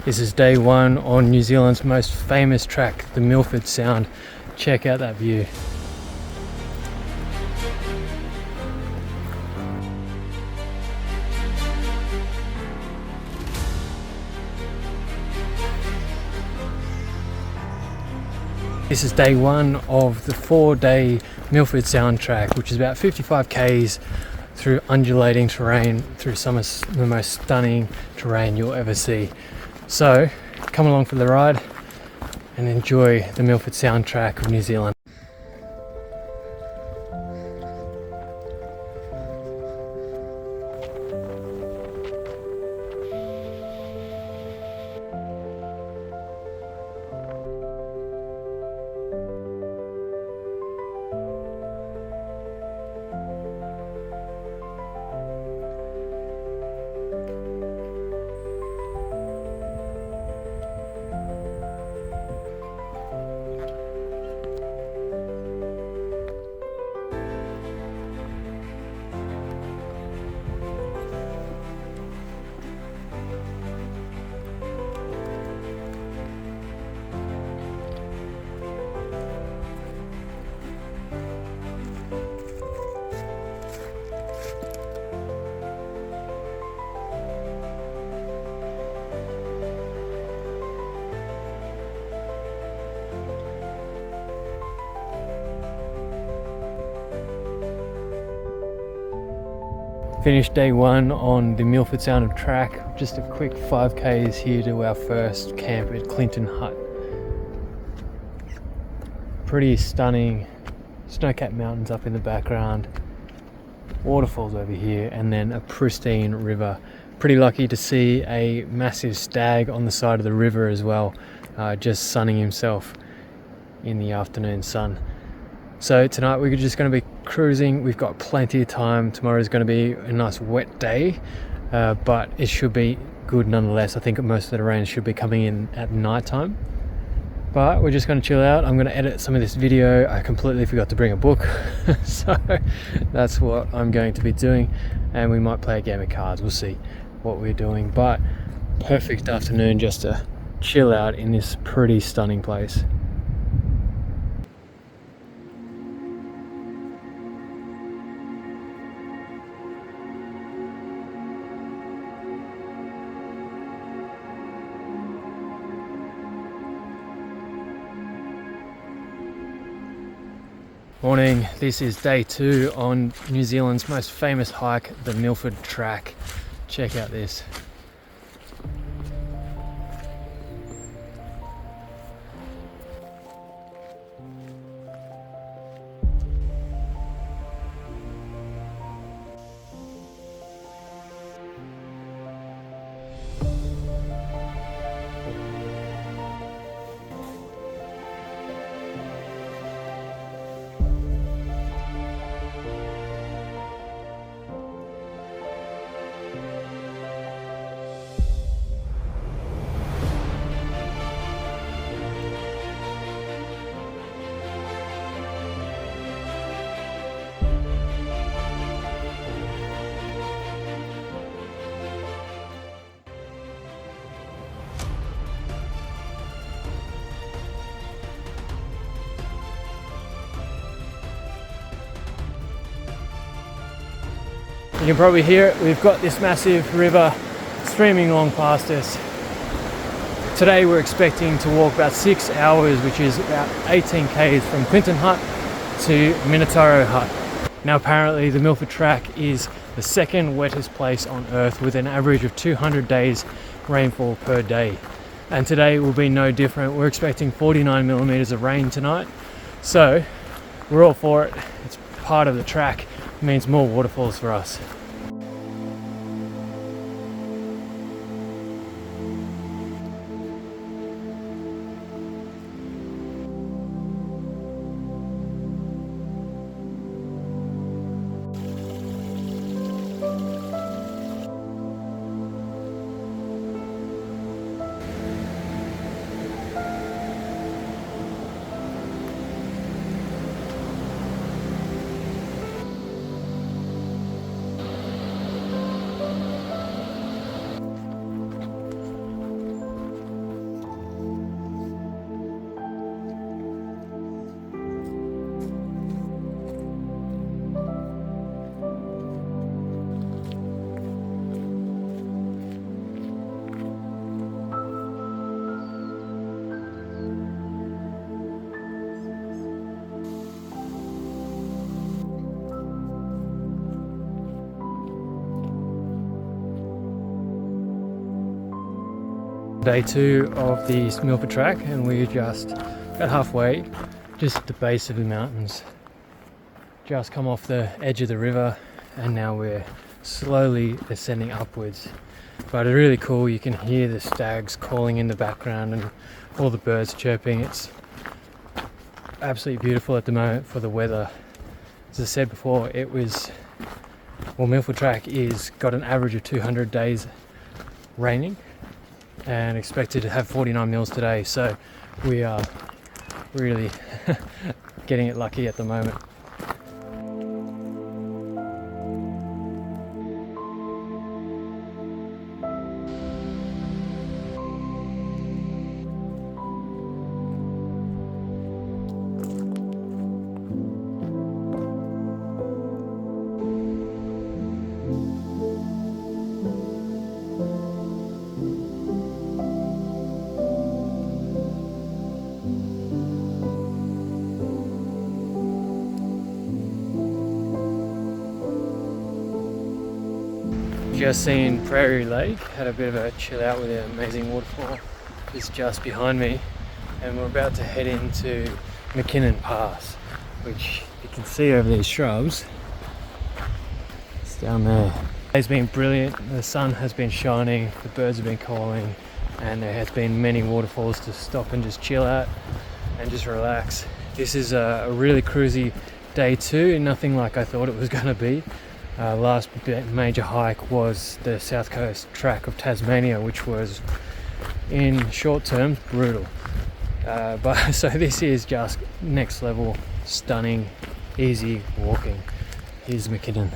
This is day one on New Zealand's most famous track, the Milford Sound. Check out that view. This is day one of the 4-day Milford Sound track, which is about 55 k's through undulating terrain, through some of the most stunning terrain you'll ever see. So come along for the ride and enjoy the Milford Sound track of New Zealand. Finished day one on the Milford Sound track. Just a quick 5k's here to our first camp at Clinton Hut. Pretty stunning snow-capped mountains up in the background, waterfalls over here, and then a pristine river. Pretty lucky to see a massive stag on the side of the river as well, just sunning himself in the afternoon sun. So tonight we're just going to be cruising. We've got plenty of time. Tomorrow's going to be a nice wet day, but it should be good nonetheless. I think most of the rain should be coming in at night time. But we're just going to chill out. I'm going to edit some of this video. I completely forgot to bring a book, so that's what I'm going to be doing. And we might play a game of cards. We'll see what we're doing. But perfect afternoon just to chill out in this pretty stunning place. Morning, this is day two on New Zealand's most famous hike, the Milford Track. Check out this. You can probably hear it, we've got this massive river streaming along past us. Today we're expecting to walk about 6 hours, which is about 18 k's from Clinton Hut to Mintaro Hut. Now apparently the Milford Track is the second wettest place on earth, with an average of 200 days rainfall per day. And today will be no different. We're expecting 49 millimeters of rain tonight. So we're all for it. It's part of the track. It means more waterfalls for us. Day 2 of the Milford Track, and we're just about halfway, just at the base of the mountains. Just come off the edge of the river, and now we're slowly ascending upwards. But it's really cool. You can hear the stags calling in the background and all the birds chirping. It's absolutely beautiful at the moment for the weather. As I said before, Milford Track is got an average of 200 days raining and expected to have 49 mils today, so we are really getting it lucky at the moment. Just seen Prairie Lake, had a bit of a chill out with an amazing waterfall. It's just behind me, and we're about to head into McKinnon Pass, which you can see over these shrubs. It's down there. It's been brilliant. The sun has been shining, the birds have been calling, and there has been many waterfalls to stop and just chill at and just relax. This is a really cruisy day 2, nothing like I thought it was going to be. Last major hike was the South Coast Track of Tasmania, which was, in short terms, brutal. So this is just next level, stunning, easy walking. Here's McKinnon.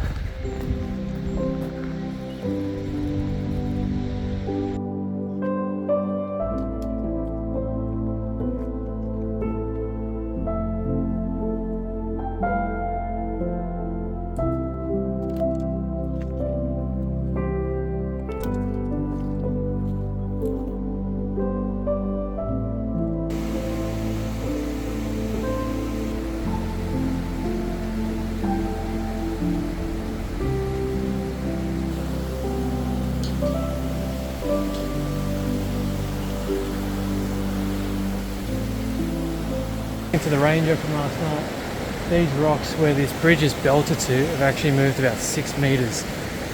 To the ranger from last night, these rocks where this bridge is belted to have actually moved about 6 meters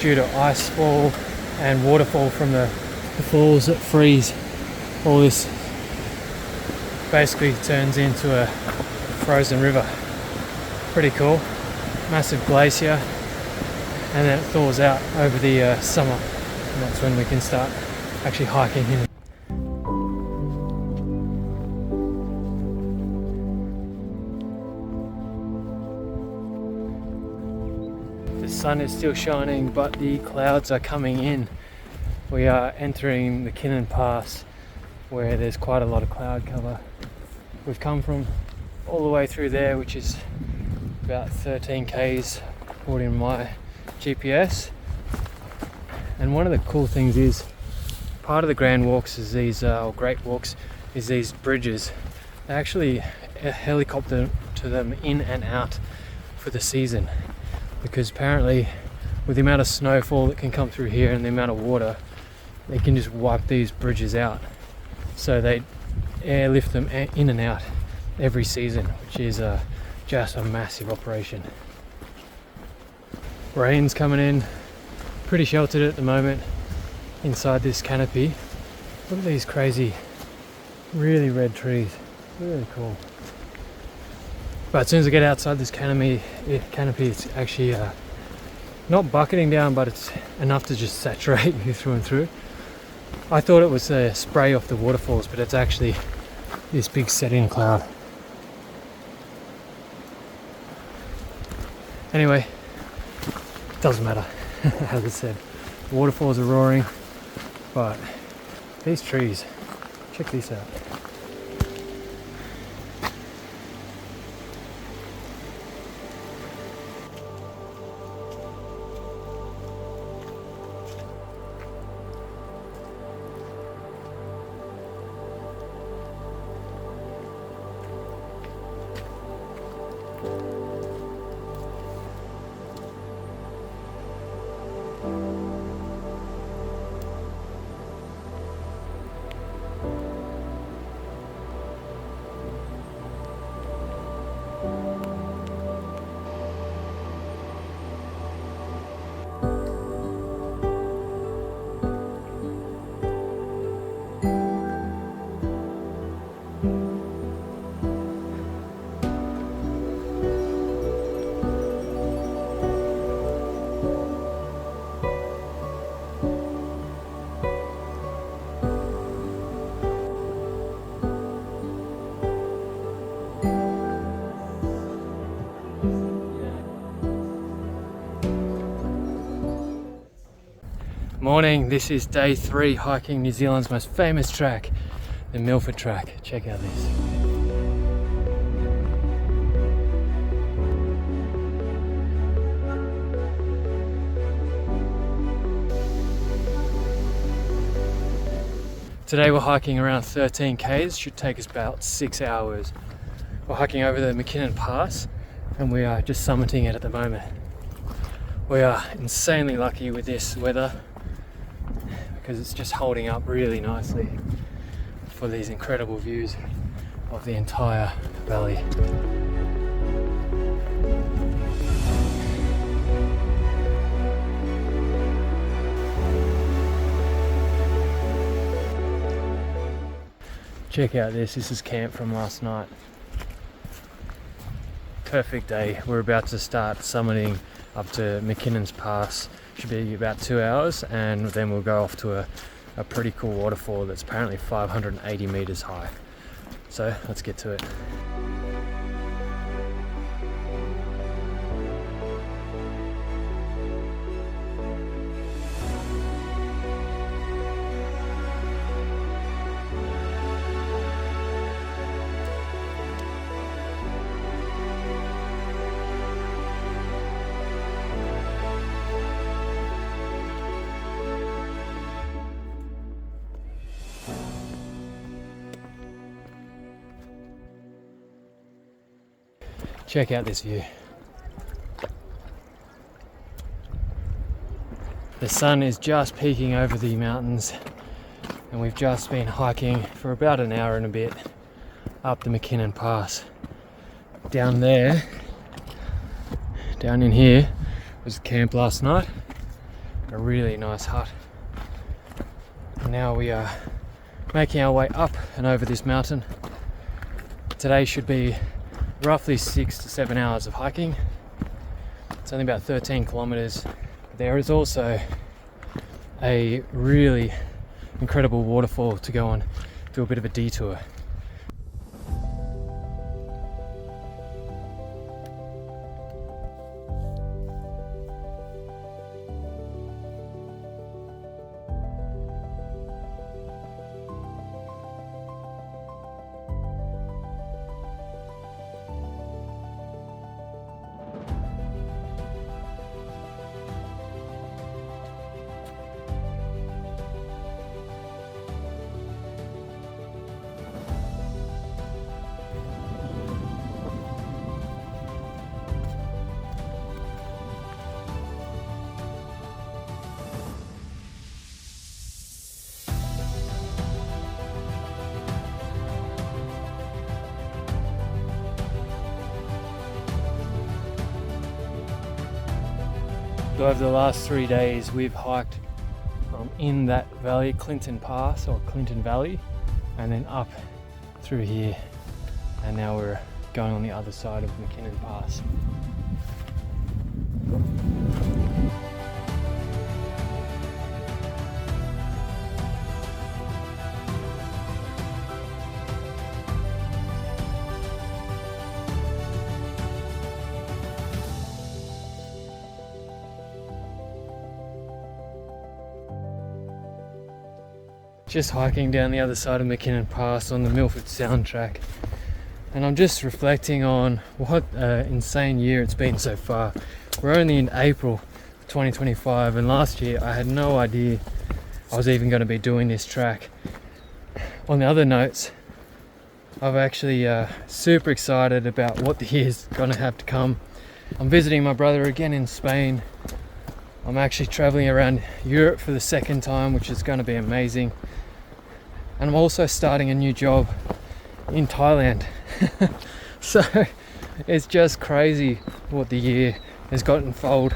due to ice fall and waterfall from the falls that freeze. All this basically turns into a frozen river. Pretty cool. Massive glacier, and then it thaws out over the summer, and that's when we can start actually hiking in. The sun is still shining, but the clouds are coming in. We are entering McKinnon Pass, where there's quite a lot of cloud cover. We've come from all the way through there, which is about 13 k's according to my GPS. And one of the cool things is, part of the Grand Walks is these, or Great Walks, is these bridges. They actually helicopter to them in and out for the season, because apparently with the amount of snowfall that can come through here and the amount of water, they can just wipe these bridges out. So they airlift them in and out every season, which is just a massive operation. Rain's coming in, pretty sheltered at the moment inside this canopy. Look at these crazy, really red trees, really cool. But as soon as I get outside this canopy, it's actually not bucketing down, but it's enough to just saturate you through and through. I thought it was a spray off the waterfalls, but it's actually this big setting cloud. Anyway, doesn't matter. As I said, waterfalls are roaring, but these trees, check this out. morning, this is day 3 hiking New Zealand's most famous track, the Milford Track. Check out this. Today we're hiking around 13 k's, should take us about 6 hours. We're hiking over the McKinnon Pass and we are just summiting it at the moment. We are insanely lucky with this weather because it's just holding up really nicely for these incredible views of the entire valley. Check out this is camp from last night. Perfect day. We're about to start summiting up to McKinnon's Pass. Should be about 2 hours and then we'll go off to a pretty cool waterfall that's apparently 580 meters high. So let's get to it. Check out this view. The sun is just peeking over the mountains and we've just been hiking for about an hour and a bit up the McKinnon Pass. Down there, down in here, was camp last night. A really nice hut. And now we are making our way up and over this mountain. Today should be roughly 6 to 7 hours of hiking. It's only about 13 kilometers. There is also a really incredible waterfall to go on, do a bit of a detour. So over the last 3 days we've hiked in that valley, Clinton Pass or Clinton Valley, and then up through here, and now we're going on the other side of McKinnon Pass. Just hiking down the other side of McKinnon Pass on the Milford Track, and I'm just reflecting on what an insane year it's been so far. We're only in April 2025 and last year I had no idea I was even going to be doing this track. On the other notes, I'm actually super excited about what the year's going to have to come. I'm visiting my brother again in Spain. I'm actually traveling around Europe for the second time, which is going to be amazing. And I'm also starting a new job in Thailand. So it's just crazy what the year has got unfold.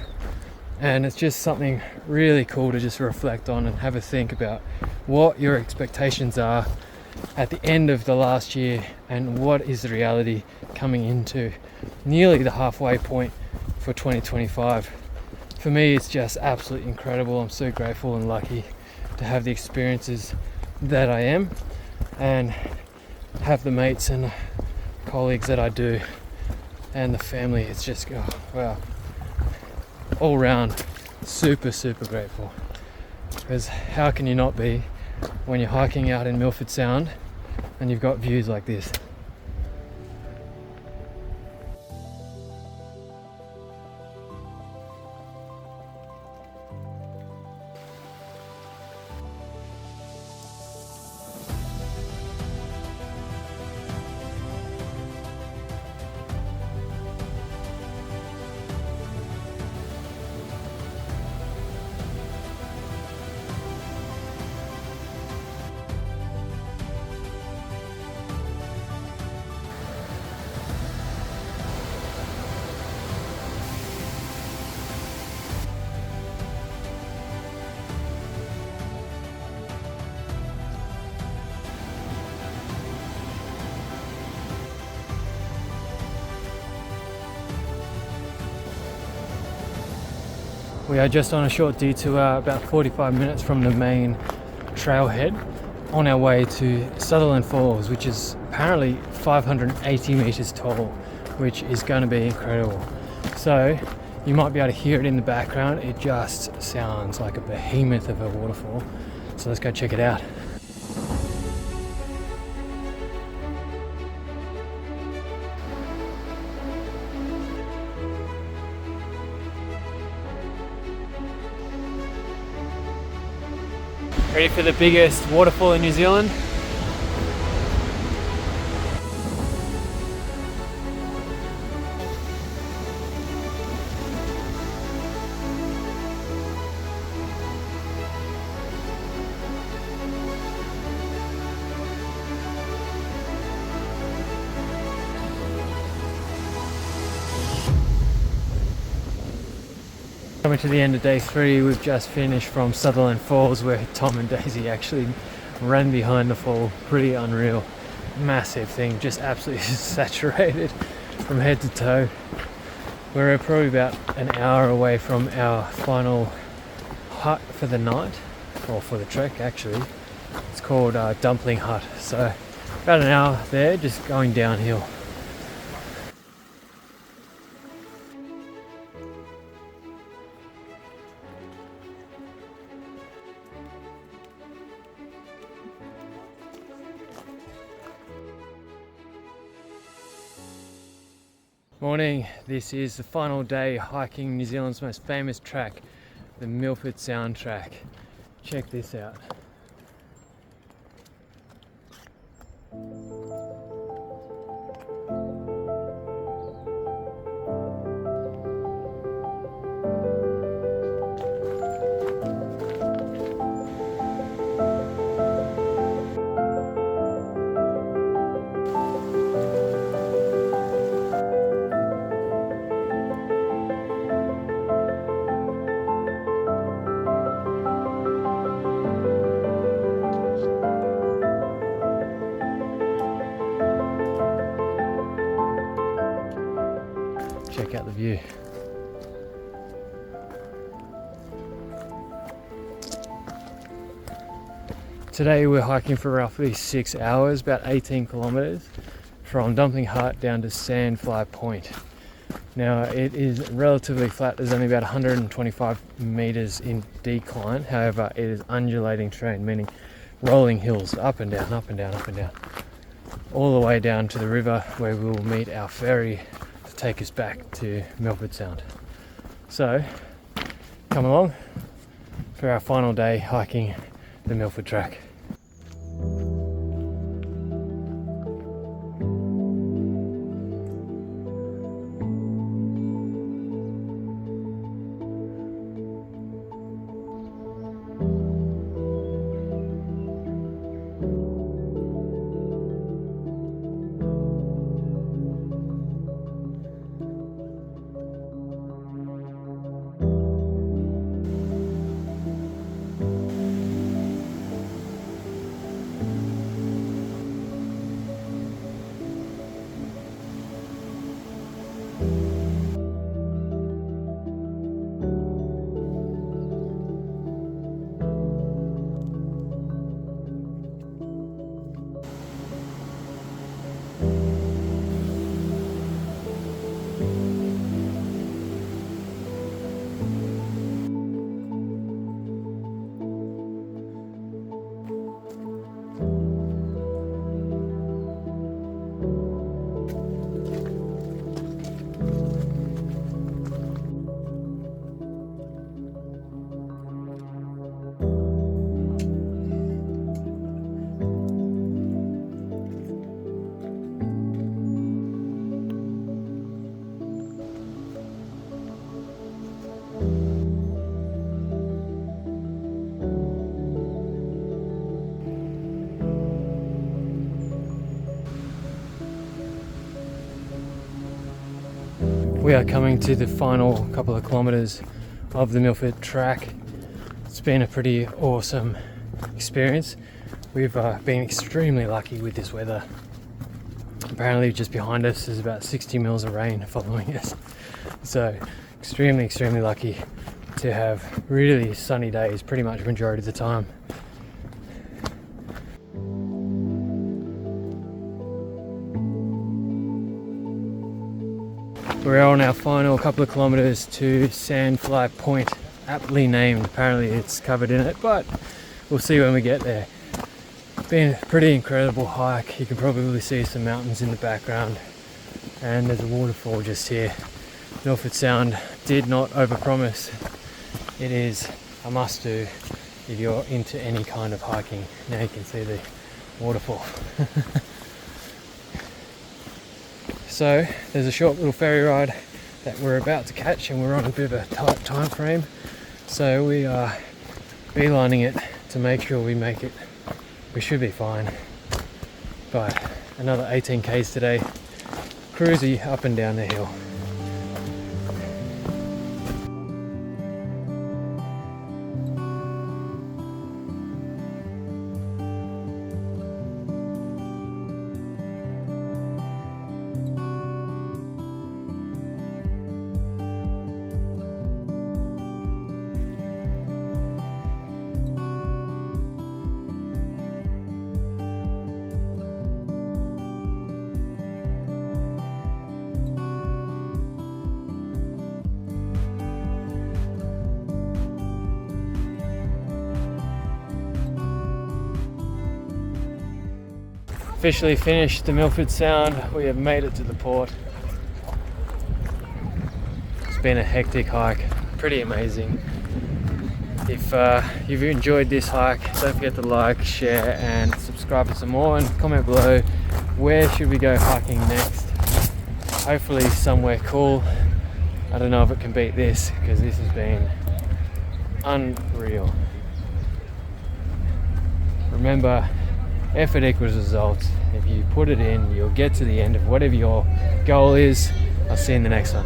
And it's just something really cool to just reflect on and have a think about what your expectations are at the end of the last year and what is the reality coming into nearly the halfway point for 2025. For me, it's just absolutely incredible. I'm so grateful and lucky to have the experiences that I am and have the mates and colleagues that I do and the family. It's just, oh, wow, all round super grateful. because how can you not be when you're hiking out in Milford Sound and you've got views like this? We are just on a short detour, about 45 minutes from the main trailhead, on our way to Sutherland Falls, which is apparently 580 meters tall, which is going to be incredible. So you might be able to hear it in the background. It just sounds like a behemoth of a waterfall. So let's go check it out. Ready for the biggest waterfall in New Zealand? Coming to the end of day 3, we've just finished from Sutherland Falls, where Tom and Daisy actually ran behind the fall. Pretty unreal. Massive thing, just absolutely saturated from head to toe. We're probably about an hour away from our final hut for the night, or for the trek actually. It's called Dumpling Hut. So about an hour there, just going downhill. Morning, this is the final day hiking New Zealand's most famous track, the Milford Sound Track. Check this out. Check out the view. Today we're hiking for roughly 6 hours, about 18 kilometers from Dumpling Hut down to Sandfly Point. Now it is relatively flat, there's only about 125 meters in decline, however it is undulating terrain, meaning rolling hills up and down, up and down, up and down, all the way down to the river where we will meet our ferry to take us back to Milford Sound. So come along for our final day hiking the Milford Track. We are coming to the final couple of kilometers of the Milford Track. It's been a pretty awesome experience. We've been extremely lucky with this weather. Apparently just behind us is about 60 mils of rain following us. So extremely lucky to have really sunny days pretty much the majority of the time. We're on our final couple of kilometers to Sandfly Point, aptly named. Apparently it's covered in it, but we'll see when we get there. Been a pretty incredible hike. You can probably see some mountains in the background, and there's a waterfall just here. Milford Sound did not overpromise. It is a must do if you're into any kind of hiking. Now you can see the waterfall. So there's a short little ferry ride that we're about to catch, and we're on a bit of a tight time frame, so we are beelining it to make sure we make it. We should be fine. But another 18 k's today, cruisy up and down the hill. Officially finished the Milford Sound. We have made it to the port. It's been a hectic hike, pretty amazing. If you've enjoyed this hike, don't forget to like, share and subscribe for some more, and comment below where should we go hiking next. Hopefully somewhere cool. I don't know if it can beat this, because this has been unreal. Remember, effort equals results. If you put it in, you'll get to the end of whatever your goal is. I'll see you in the next one.